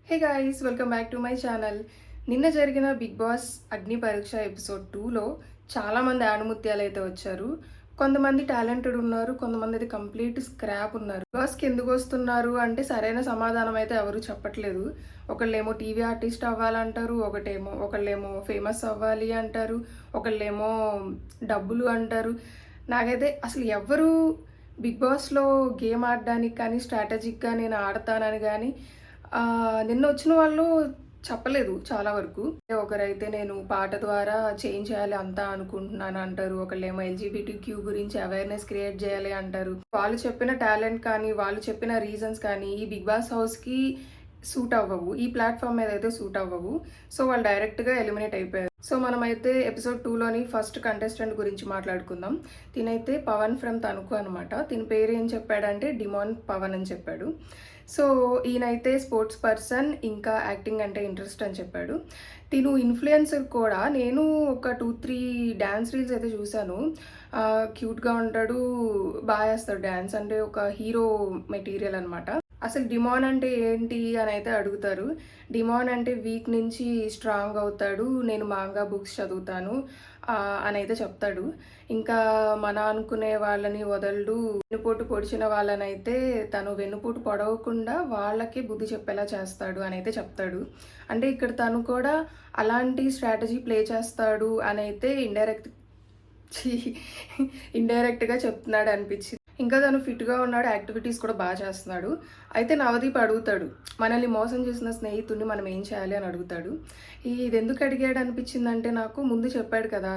Hey guys, welcome back to my channel. నిన్న జరిగిన big boss అగ్ని పరీక్ష ఎపిసోడ్ 2లో చాలామంది ఆణిముత్యాలు అయితే వచ్చారు. కొంతమంది టాలెంటెడ్ ఉన్నారు, కొంతమంది అయితే కంప్లీట్ స్క్రాప్ ఉన్నారు. బిగ్ బాస్కి ఎందుకు వస్తున్నారు అంటే సరైన సమాధానం అయితే ఎవరు చెప్పట్లేదు. ఒకళ్ళేమో టీవీ ఆర్టిస్ట్ అవ్వాలంటారు, ఒకళ్ళేమో ఫేమస్ అవ్వాలి అంటారు, ఒకళ్ళేమో డబ్బులు అంటారు. నాకైతే అసలు ఎవరు బిగ్ బాస్లో గేమ్ ఆడడానికి కానీ స్ట్రాటజిక్గా నేను ఆడతానని కానీ నిన్న వచ్చిన వాళ్ళు చెప్పలేదు చాలా వరకు. ఒకరైతే నేను పాట ద్వారా చేంజ్ చేయాలి అంతా అనుకుంటున్నాను అంటారు. ఒకళ్ళేమో ఎల్జీబీటీక్యూ గురించి అవేర్నెస్ క్రియేట్ చేయాలి అంటారు. వాళ్ళు చెప్పిన టాలెంట్ కానీ, వాళ్ళు చెప్పిన రీజన్స్ కానీ ఈ బిగ్ బాస్ హౌస్కి సూట్ అవ్వవు. ఈ ప్లాట్ఫామ్ మీద అయితే సూట్ అవ్వవు. సో వాళ్ళు డైరెక్ట్గా ఎలిమినేట్ అయిపోయారు. సో మనమైతే ఎపిసోడ్ 2లోని ఫస్ట్ కంటెస్టెంట్ గురించి మాట్లాడుకుందాం. తినైతే పవన్ ఫ్రమ్ తణుకు అనమాట. తిన పేరు ఏం చెప్పాడంటే డిమాన్ పవన్ అని చెప్పాడు. సో ఈయనైతే స్పోర్ట్స్ పర్సన్, ఇంకా యాక్టింగ్ అంటే ఇంట్రెస్ట్ అని చెప్పాడు. తిను ఇన్ఫ్లుయెన్సర్ కూడా. నేను ఒక 2-3 డ్యాన్స్ రీల్స్ అయితే చూశాను. క్యూట్గా ఉంటాడు, బాగా చేస్తాడు డ్యాన్స్, అంటే ఒక హీరో మెటీరియల్ అనమాట. అసలు డిమాన్ అంటే ఏంటి అని అయితే అడుగుతారు. డిమాన్ అంటే వీక్ నుంచి స్ట్రాంగ్ అవుతాడు, నేను మాంగా బుక్స్ చదువుతాను అని అయితే చెప్తాడు. ఇంకా మన అనుకునే వాళ్ళని వదలడు, వెన్నుపోటు పొడిచిన వాళ్ళనైతే తను వెన్నుపోటు పొడవకుండా వాళ్ళకి బుద్ధి చెప్పేలా చేస్తాడు అని అయితే చెప్తాడు. అంటే ఇక్కడ తను కూడా అలాంటి స్ట్రాటజీ ప్లే చేస్తాడు అని అయితే ఇండైరెక్ట్గా చెప్తున్నాడు అనిపించింది. ఇంకా తను ఫిట్గా ఉన్నాడు, యాక్టివిటీస్ కూడా బాగా చేస్తున్నాడు. అయితే నవదీప్ అడుగుతాడు, మనల్ని మోసం చేసిన స్నేహితుడిని మనం ఏం చేయాలి అని అడుగుతాడు. ఇది ఎందుకు అడిగాడు అనిపించిందంటే, నాకు ముందు చెప్పాడు కదా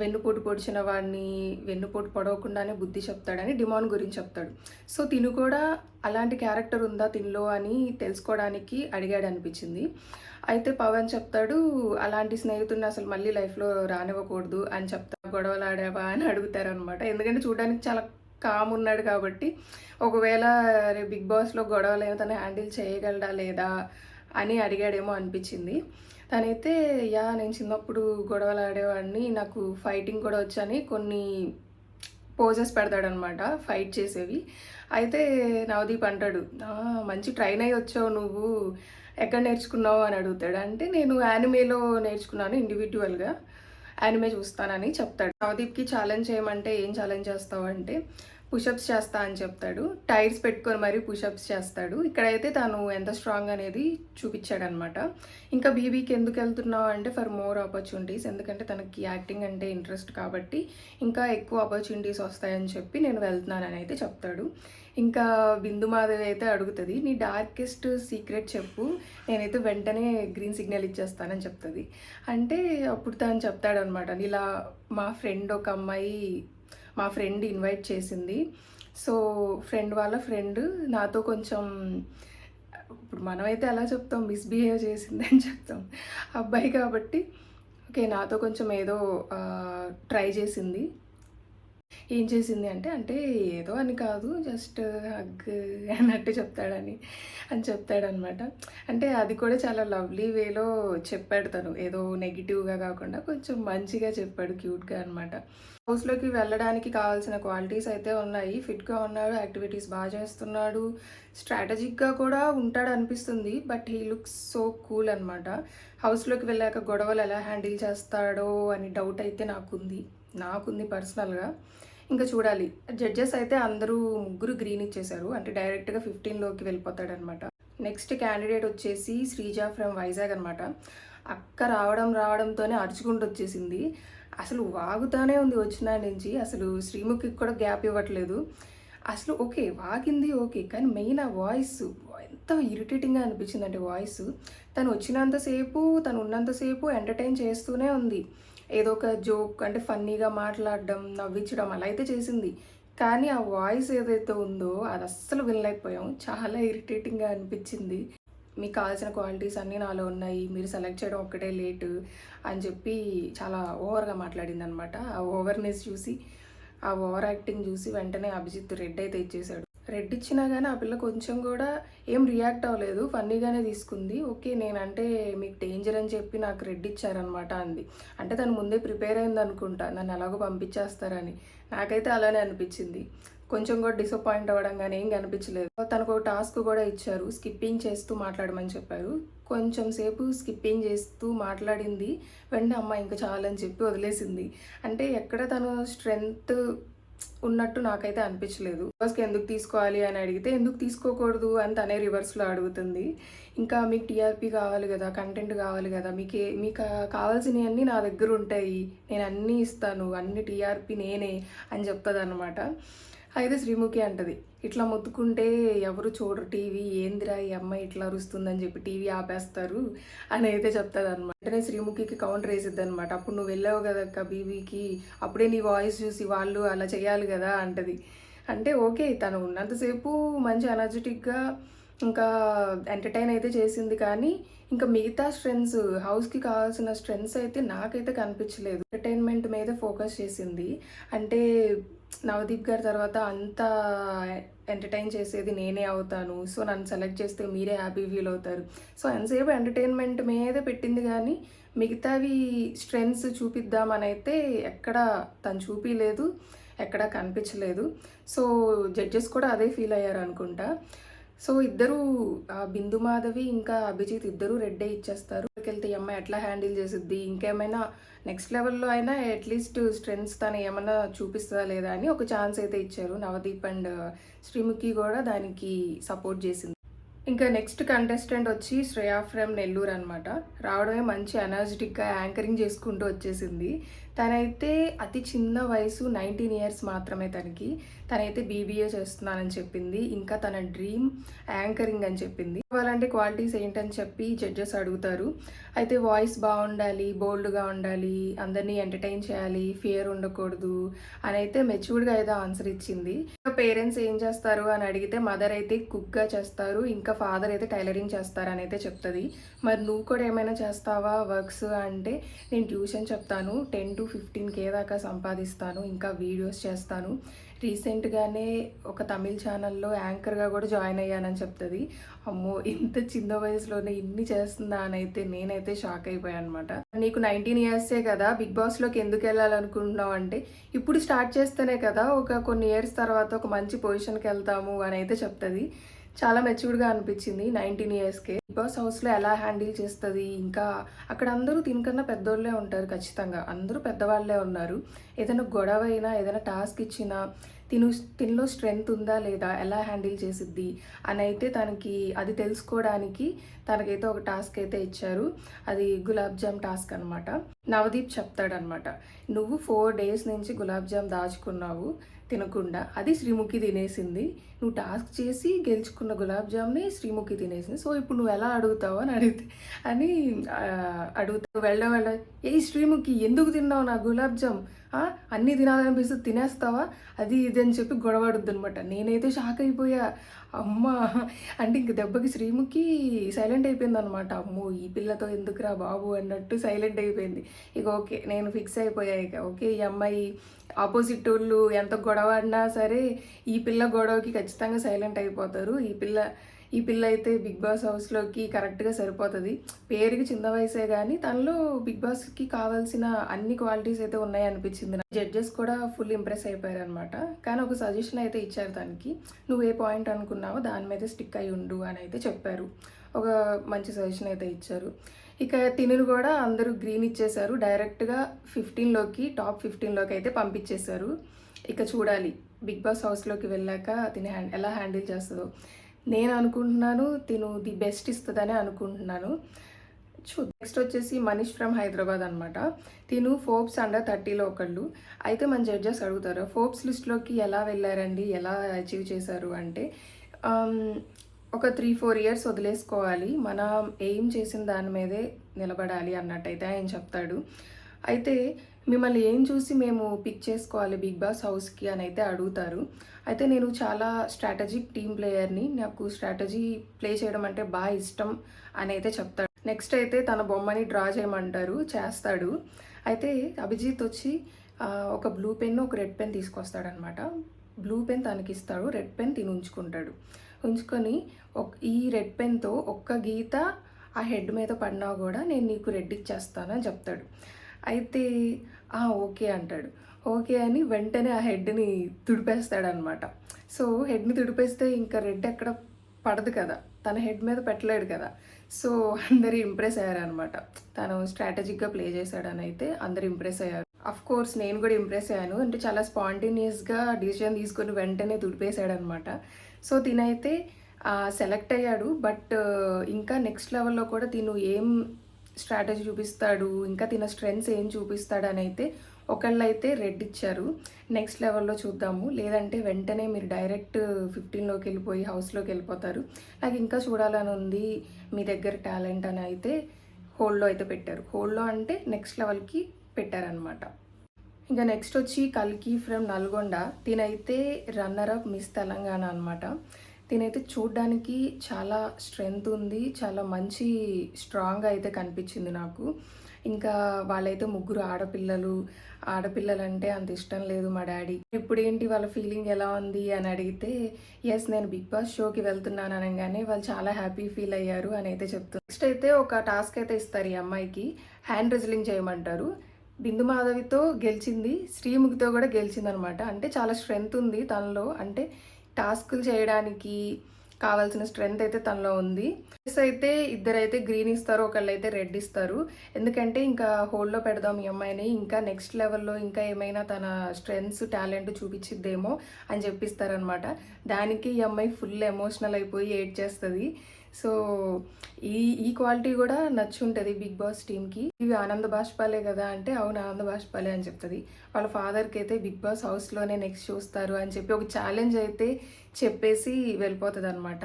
వెన్నుపోటు పొడిచిన వాడిని వెన్నుపోటు పొడవకుండానే బుద్ధి చెప్తాడని, డిమాన్ గురించి చెప్తాడు. సో తిను కూడా అలాంటి క్యారెక్టర్ ఉందా తినలో అని తెలుసుకోవడానికి అడిగాడు అనిపించింది. అయితే పవన్ చెప్తాడు, అలాంటి స్నేహితుడిని అసలు మళ్ళీ లైఫ్లో రానివ్వకూడదు అని చెప్తాడు. గొడవలు ఆడావా అని అడుగుతారనమాట. ఎందుకంటే చూడడానికి చాలా కామ్ ఉన్నాడు కాబట్టి, ఒకవేళ బిగ్ బాస్లో గొడవలు తను హ్యాండిల్ చేయగలడా లేదా అని అడిగాడేమో అనిపించింది. తనైతే నేను చిన్నప్పుడు గొడవలు ఆడేవాడిని, నాకు ఫైటింగ్ కూడా వచ్చని కొన్ని పోజెస్ పెడతాడనమాట ఫైట్ చేసేవి. అయితే నవదీప్ అంటాడు, మంచి ట్రైన్ అయ్యి వచ్చావు నువ్వు, ఎక్కడ నేర్చుకున్నావు అని అడుగుతాడు. అంటే నేను యానిమేలో నేర్చుకున్నాను, ఇండివిజువల్గా యానిమే చూస్తానని చెప్తాడు. నవదీప్కి ఛాలెంజ్ చేయమంటే ఏం ఛాలెంజ్ చేస్తావు అంటే పుషప్స్ చేస్తా అని చెప్తాడు. టైర్స్ పెట్టుకొని మరీ పుషప్స్ చేస్తాడు. ఇక్కడైతే తను ఎంత స్ట్రాంగ్ అనేది చూపించాడనమాట. ఇంకా బీబీకి ఎందుకు వెళ్తున్నావు అంటే ఫర్ మోర్ ఆపర్చునిటీస్, ఎందుకంటే తనకి యాక్టింగ్ అంటే ఇంట్రెస్ట్ కాబట్టి ఇంకా ఎక్కువ ఆపర్చునిటీస్ వస్తాయని చెప్పి నేను వెళ్తున్నానని అయితే చెప్తాడు. ఇంకా బిందు మాధవి అయితే అడుగుతుంది, నీ డార్కెస్ట్ సీక్రెట్ చెప్పు, నేనైతే వెంటనే గ్రీన్ సిగ్నల్ ఇచ్చేస్తానని చెప్తుంది. అంటే అప్పుడు తను చెప్తాడనమాట, ఇలా మా ఫ్రెండ్ ఇన్వైట్ చేసింది. సో ఫ్రెండ్ వాళ్ళ ఫ్రెండ్ నాతో కొంచెం, ఇప్పుడు మనమైతే ఎలా చెప్తాం, మిస్బిహేవ్ చేసింది అని చెప్తాం, అబ్బాయి కాబట్టి ఓకే నాతో కొంచెం ఏదో ట్రై చేసింది. ఏం చేసింది అంటే ఏదో అని కాదు, జస్ట్ హగ్ అన్నట్టు చెప్తాడనమాట. అంటే అది కూడా చాలా లవ్లీ వేలో చెప్పాడు తను, ఏదో నెగిటివ్గా కాకుండా కొంచెం మంచిగా చెప్పాడు, క్యూట్గా అనమాట. హౌస్లోకి వెళ్ళడానికి కావాల్సిన క్వాలిటీస్ అయితే ఉన్నాయి. ఫిట్గా ఉన్నాడు, యాక్టివిటీస్ బాగా చేస్తున్నాడు, స్ట్రాటజిక్గా కూడా ఉంటాడు అనిపిస్తుంది. But he looks so cool అనమాట. హౌస్లోకి వెళ్ళాక గొడవలు ఎలా హ్యాండిల్ చేస్తాడో అని డౌట్ అయితే నాకుంది పర్సనల్గా. ఇంకా చూడాలి. జడ్జెస్ అయితే అందరూ ముగ్గురు గ్రీన్ ఇచ్చేశారు, అంటే డైరెక్ట్గా 15లోకి వెళ్ళిపోతాడనమాట. నెక్స్ట్ క్యాండిడేట్ వచ్చేసి శ్రీజ ఫ్రమ్ వైజాగ్ అనమాట. అక్క రావడంతోనే అరుచుకుంటూ వచ్చేసింది. అసలు వాగుతానే ఉంది వచ్చిన నుంచి. అసలు శ్రీముఖికి కూడా గ్యాప్ ఇవ్వట్లేదు. అసలు ఓకే వాగింది ఓకే, కానీ మెయిన్ ఆ వాయిస్ ఎంత ఇరిటేటింగ్గా అనిపించింది అంటే, వాయిస్ తను వచ్చినంతసేపు, తను ఉన్నంతసేపు ఎంటర్టైన్ చేస్తూనే ఉంది. ఏదో ఒక జోక్ అంటే ఫన్నీగా మాట్లాడడం, నవ్వించడం అలా అయితే చేసింది. కానీ ఆ వాయిస్ ఏదైతే ఉందో అది అస్సలు వినలేకపోయాం. చాలా ఇరిటేటింగ్గా అనిపించింది. మీకు కావాల్సిన క్వాలిటీస్ అన్నీ నాలో ఉన్నాయి, మీరు సెలెక్ట్ చేయడం ఒక్కటే లేటు అని చెప్పి చాలా ఓవర్గా మాట్లాడింది అనమాట. ఆ ఓవర్నెస్ చూసి, ఆ ఓవర్ యాక్టింగ్ చూసి వెంటనే అభిజిత్ రెడ్ అయితే ఇచ్చేసాడు. రెడ్ ఇచ్చినా కానీ ఆ పిల్ల కొంచెం కూడా ఏం రియాక్ట్ అవ్వలేదు, ఫన్నీగానే తీసుకుంది. ఓకే నేనంటే మీకు డేంజర్ అని చెప్పి నాకు రెడ్ ఇచ్చారనమాట అంది. అంటే తను ముందే ప్రిపేర్ అయింది అనుకుంటా, నన్ను ఎలాగో పంపించేస్తారని. నాకైతే అలానే అనిపించింది. కొంచెం కూడా డిసప్పాయింట్ అవ్వడం కానీ ఏం కనిపించలేదు. తనకు ఒక టాస్క్ కూడా ఇచ్చారు, స్కిప్పింగ్ చేస్తూ మాట్లాడమని చెప్పారు. కొంచెం సేపు స్కిప్పింగ్ చేస్తూ మాట్లాడింది, వెంటనే అమ్మ ఇంకా చాలని చెప్పి వదిలేసింది. అంటే ఎక్కడ తను స్ట్రెంగ్త్ ఉన్నట్టు నాకైతే అనిపించలేదు. ఫస్ట్కి ఎందుకు తీసుకోవాలి అని అడిగితే ఎందుకు తీసుకోకూడదు అని తనే రివర్స్లో అడుగుతుంది. ఇంకా మీకు టీఆర్పీ కావాలి కదా, కంటెంట్ కావాలి కదా, మీకు కావాల్సినవన్నీ నా దగ్గర ఉంటాయి, నేను అన్నీ ఇస్తాను, అన్ని టీఆర్పీ నేనే అని చెప్తుంది అనమాట. అయితే శ్రీముఖి అంటది, ఇట్లా మొత్తుకుంటే ఎవరు చూడరు టీవీ, ఏందిరా ఈ అమ్మాయి ఇట్లా అరుస్తుందని చెప్పి టీవీ ఆపేస్తారు అని అయితే చెప్తుంది అనమాట. వెంటనే శ్రీముఖికి కౌంటర్ వేసిద్ది అనమాట. అప్పుడు నువ్వు వెళ్ళావు కదక్క బీబీకి, అప్పుడే నీ వాయిస్ చూసి వాళ్ళు అలా చేయాలి కదా అంటది. అంటే ఓకే, తను ఉన్నంతసేపు మంచి ఎనర్జెటిక్గా ఇంకా ఎంటర్టైన్ అయితే చేసింది, కానీ ఇంకా మిగతా స్ట్రెంగ్స్, హౌస్కి కావాల్సిన స్ట్రెంగ్స్ అయితే నాకైతే కనిపించలేదు. ఎంటర్టైన్మెంట్ మీద ఫోకస్ చేసింది. అంటే నవదీప్ గారి తర్వాత అంతా ఎంటర్టైన్ చేసేది నేనే అవుతాను, సో నన్ను సెలెక్ట్ చేస్తే మీరే హ్యాపీ ఫీల్ అవుతారు, సో ఎంతసేపు ఎంటర్టైన్మెంట్ మీద పెట్టింది, కానీ మిగతావి స్ట్రెంగ్స్ చూపిద్దామని అయితే ఎక్కడ తను చూపించలేదు, ఎక్కడ కనిపించలేదు. సో జడ్జెస్ కూడా అదే ఫీల్ అయ్యారు అనుకుంటా. సో ఇద్దరు బిందు మాధవి ఇంకా అభిజిత్ ఇద్దరు రెడ్డే ఇచ్చేస్తారు. వెళ్తే ఈ అమ్మాయి ఎట్లా హ్యాండిల్ చేసిద్ది, ఇంకేమైనా నెక్స్ట్ లెవెల్లో అయినా అట్లీస్ట్ స్ట్రెంగ్స్ తను ఏమైనా చూపిస్తుందా లేదా అని ఒక ఛాన్స్ అయితే ఇచ్చారు. నవదీప్ అండ్ శ్రీముఖి కూడా దానికి సపోర్ట్ చేసింది. ఇంకా నెక్స్ట్ కంటెస్టెంట్ వచ్చి శ్రేయా ఫ్రమ్ నెల్లూరు అనమాట. రావడమే మంచి ఎనర్జెటిక్గా యాంకరింగ్ చేసుకుంటూ వచ్చేసింది. తనైతే అతి చిన్న వయసు, 19 ఇయర్స్ మాత్రమే తనకి. తనైతే బీబీఏ చేస్తున్నానని చెప్పింది. ఇంకా తన డ్రీమ్ యాంకరింగ్ అని చెప్పింది. అలాంటి క్వాలిటీస్ ఏంటని చెప్పి జడ్జెస్ అడుగుతారు. అయితే వాయిస్ బాగుండాలి, బోల్డ్గా ఉండాలి, అందరినీ ఎంటర్టైన్ చేయాలి, ఫియర్ ఉండకూడదు అని అయితే మెచ్యూర్డ్గా అయితే ఆన్సర్ ఇచ్చింది. పేరెంట్స్ ఏం చేస్తారు అని అడిగితే మదర్ అయితే కుక్గా చేస్తారు, ఇంకా ఫాదర్ అయితే టైలరింగ్ చేస్తారు అని అయితే చెప్తుంది. మరి నువ్వు కూడా ఏమైనా చేస్తావా వర్క్స్ అంటే, నేను ట్యూషన్ చెప్తాను, 10 to 15K దాకా సంపాదిస్తాను, ఇంకా వీడియోస్ చేస్తాను, రీసెంట్గానే ఒక తమిళ్ ఛానల్లో యాంకర్గా కూడా జాయిన్ అయ్యానని చెప్తుంది. అమ్మో, ఇంత చిన్న వయసులోనే ఇన్ని చేస్తుందా అని అయితే నేనైతే షాక్ అయిపోయాను అనమాట. నీకు 19 ఇయర్సే కదా, బిగ్ బాస్లోకి ఎందుకు వెళ్ళాలనుకుంటున్నావు అంటే, ఇప్పుడు స్టార్ట్ చేస్తేనే కదా ఒక కొన్ని ఇయర్స్ తర్వాత ఒక మంచి పొజిషన్కి వెళ్తాము అని అయితే చెప్తుంది. చాలా మెచ్యూర్డ్గా అనిపించింది 19 ఇయర్స్కే. బిగ్ బాస్ హౌస్లో ఎలా హ్యాండిల్ చేస్తుంది, ఇంకా అక్కడ అందరూ దీనికన్నా పెద్దోళ్ళే ఉంటారు, ఖచ్చితంగా అందరూ పెద్దవాళ్ళే ఉన్నారు. ఏదైనా గొడవ అయినా, ఏదైనా టాస్క్ ఇచ్చినా తినలో స్ట్రెంగ్త్ ఉందా లేదా, ఎలా హ్యాండిల్ చేసిద్ది అని అయితే తనకి అది తెలుసుకోవడానికి తనకైతే ఒక టాస్క్ అయితే ఇచ్చారు. అది గులాబ్ జామ్ టాస్క్ అనమాట. నవదీప్ చెప్తాడనమాట, నువ్వు 4 days నుంచి గులాబ్ జామ్ దాచుకున్నావు తినకుండా, అది శ్రీముఖి తినేసింది, నువ్వు టాస్క్ చేసి గెలుచుకున్న గులాబ్ జామ్ని శ్రీముఖి తినేసింది, సో ఇప్పుడు నువ్వు ఎలా అడుగుతావు అని అడుగుతావు. వెళ్ళ ఏ శ్రీముఖి ఎందుకు తిన్నావు నా గులాబ్ జామ్, అన్నీ తినాలనిపిస్తుంది తినేస్తావా, అది ఇది అని చెప్పి గొడవడుద్ది అనమాట. నేనైతే షాక్ అయిపోయా. అమ్మ అంటే ఇంక దెబ్బకి శ్రీముఖి సైలెంట్ అయిపోయింది అనమాట. అమ్మో, ఈ పిల్లతో ఎందుకురా బాబు అన్నట్టు సైలెంట్ అయిపోయింది. ఇక ఓకే, నేను ఫిక్స్ అయిపోయా. ఇక ఓకే, ఈ అమ్మాయి ఆపోజిట్ వాళ్ళు ఎంత గొడవ ఆడినా సరే ఈ పిల్ల గొడవకి ఖచ్చితంగా సైలెంట్ అయిపోతారు. ఈ పిల్ల అయితే బిగ్ బాస్ హౌస్లోకి కరెక్ట్గా సరిపోతుంది. పేరుకి చిన్న వయసే కానీ తనలో బిగ్ బాస్కి కావాల్సిన అన్ని క్వాలిటీస్ అయితే ఉన్నాయి అనిపించింది. జడ్జెస్ కూడా ఫుల్ ఇంప్రెస్ అయిపోయారు అనమాట. కానీ ఒక సజెషన్ అయితే ఇచ్చారు దానికి, నువ్వు ఏ పాయింట్ అనుకున్నావో దాని మీద స్టిక్ అయి ఉండు అని అయితే చెప్పారు. ఒక మంచి సజెషన్ అయితే ఇచ్చారు. ఇక తినును కూడా అందరూ గ్రీన్ ఇచ్చేశారు. డైరెక్ట్గా టాప్ 15లోకి అయితే పంపించేశారు. ఇక చూడాలి బిగ్ బాస్ హౌస్లోకి వెళ్ళాక తిని ఎలా హ్యాండిల్ చేస్తుందో. నేను అనుకుంటున్నాను తిను ది బెస్ట్ ఇస్తుందని అనుకుంటున్నాను. నెక్స్ట్ వచ్చేసి మనీష్ ఫ్రమ్ హైదరాబాద్ అనమాట. తిను ఫోర్బ్స్ అండర్ 30లో ఒకళ్ళు. అయితే మన జడ్జెస్ అడుగుతారు, ఫోర్బ్స్ లిస్ట్లోకి ఎలా వెళ్ళారండి, ఎలా అచీవ్ చేశారు అంటే, ఒక 3-4 years వదిలేసుకోవాలి, మనం ఏం చేసిన దాని మీదే నిలబడాలి అన్నట్టయితే ఆయన చెప్తాడు. అయితే మిమ్మల్ని ఏం చూసి మేము పిక్ చేసుకోవాలి బిగ్ బాస్ హౌస్కి అని అయితే అడుగుతారు. అయితే నేను చాలా స్ట్రాటజిక్ టీమ్ ప్లేయర్ని, నాకు స్ట్రాటజీ ప్లే చేయడం అంటే బాగా ఇష్టం అని అయితే చెప్తాడు. నెక్స్ట్ అయితే తన బొమ్మని డ్రా చేయమంటారు, చేస్తాడు. అయితే అభిజిత్ వచ్చి ఒక బ్లూ పెన్, ఒక రెడ్ పెన్ తీసుకొస్తాడనమాట. బ్లూ పెన్ తనకి ఇస్తాడు, రెడ్ పెన్ తిని ఉంచుకొని ఈ రెడ్ పెన్తో ఒక్క గీత ఆ హెడ్ మీద పడినా కూడా నేను నీకు రెడ్ ఇచ్చేస్తానని చెప్తాడు. అయితే ఓకే అంటాడు. ఓకే అని వెంటనే ఆ హెడ్‌ని తుడిపేస్తాడనమాట. సో, హెడ్‌ని తుడిపేస్తే ఇంకా రెడ్ ఎక్కడ పడదు కదా! తన హెడ్ మీద పెట్టలేడు కదా! సో, అందరూ ఇంప్రెస్ అయ్యారనమాట. తను స్ట్రాటజిక్‌గా ప్లే చేశాడనైతే అందరూ ఇంప్రెస్ అయ్యారు. ఆఫ్‌కోర్స్ నేను కూడా ఇంప్రెస్ అయ్యాను. అంటే చాలా స్పాంటేనియస్‌గా డిసిషన్ తీసుకొని వెంటనే తుడిపేసాడనమాట. సో, తినైతే సెలెక్ట్ అయ్యాడు. బట్ ఇంకా నెక్స్ట్ లెవెల్‌లో కూడా తిను ఏం స్ట్రాటజీ చూపిస్తాడు, ఇంకా తిన స్ట్రెంగ్త్స్ ఏం చూపిస్తాడనైతే ఒకళ్ళైతే రెడ్ ఇచ్చారు. నెక్స్ట్ లెవెల్‌లో చూద్దాము. లేదంటే వెంటనే మీరు డైరెక్ట్ 15లోకి వెళ్ళిపోయి హౌస్‌లోకి వెళ్ళిపోతారు. నాకు ఇంకా చూడాలని ఉంది మీ దగ్గర టాలెంట్ అని అయితే హోల్డ్‌లో అయితే పెట్టారు. హోల్డ్‌లో అంటే నెక్స్ట్ లెవెల్‌కి పెట్టారనమాట. ఇంకా నెక్స్ట్ వచ్చి కల్కి ఫ్రమ్ నల్గొండ. తినైతే రన్నర్ అప్ మిస్ తెలంగాణ అనమాట. తినైతే చూడ్డానికి చాలా స్ట్రెంగ్త్ ఉంది. చాలా మంచి స్ట్రాంగ్‌గా అయితే కనిపించింది నాకు. ఇంకా వాళ్ళైతే ముగ్గురు ఆడపిల్లలు. ఆడపిల్లలంటే అంత ఇష్టం లేదు మా డ్యాడీ. ఇప్పుడేంటి వాళ్ళ ఫీలింగ్ ఎలా ఉంది అని అడిగితే, యెస్ నేను బిగ్ బాస్ షోకి వెళ్తున్నాను అనంగానే వాళ్ళు చాలా హ్యాపీ ఫీల్ అయ్యారు అని అయితే చెప్తున్నారు. నెక్స్ట్ అయితే ఒక టాస్క్ అయితే ఇస్తారు ఈ అమ్మాయికి. హ్యాండ్ రెజ్లింగ్ చేయమంటారు. బిందు మాధవితో గెలిచింది. శ్రీముఖితో కూడా గెలిచిందనమాట. అంటే చాలా స్ట్రెంగ్త్ ఉంది తనలో. అంటే టాస్కులు చేయడానికి కావాల్సిన స్ట్రెంగ్త్ అయితే తనలో ఉంది. ప్లస్ అయితే ఇద్దరైతే గ్రీన్ ఇస్తారు. ఒకళ్ళైతే రెడ్ ఇస్తారు. ఎందుకంటే ఇంకా హోల్డ్‌లో పెడదాం ఈ అమ్మాయిని. ఇంకా నెక్స్ట్ లెవెల్‌లో ఇంకా ఏమైనా తన స్ట్రెంగ్త్స్, టాలెంట్ చూపించిద్దేమో అని చెప్పిస్తారనమాట. దానికి ఈ అమ్మాయి ఫుల్ ఎమోషనల్ అయిపోయి ఏడ్చేస్తది. సో, ఈ ఈ క్వాలిటీ కూడా నచ్చుంటది బిగ్ బాస్ టీమ్‌కి. ఇవి ఆనంద బాష్పాలే కదా! అంటే అవును ఆనంద బాష్పాలే అని చెప్తది. వాళ్ళ ఫాదర్‌కి అయితే బిగ్ బాస్ హౌస్‌లోనే నెక్స్ట్ చూస్తారు అని చెప్పి ఒక ఛాలెంజ్ అయితే చెప్పేసి వెళ్ళిపోతదనమాట.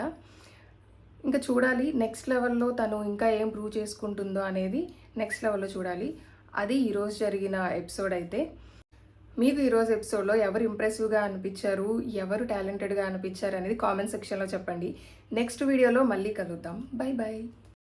ఇంకా చూడాలి నెక్స్ట్ లెవెల్‌లో తను ఇంకా ఏం ప్రూవ్ చేసుకుంటుందో అనేది నెక్స్ట్ లెవెల్‌లో చూడాలి. అది ఈరోజు జరిగిన ఎపిసోడ్ అయితే. మీకు ఈరోజు ఎపిసోడ్‌లో ఎవరు ఇంప్రెసివ్‌గా అనిపించారు? ఎవరు టాలెంటెడ్‌గా అనిపించారు అనేది కామెంట్ సెక్షన్‌లో చెప్పండి. నెక్స్ట్ వీడియోలో మళ్ళీ కలుద్దాం. By by.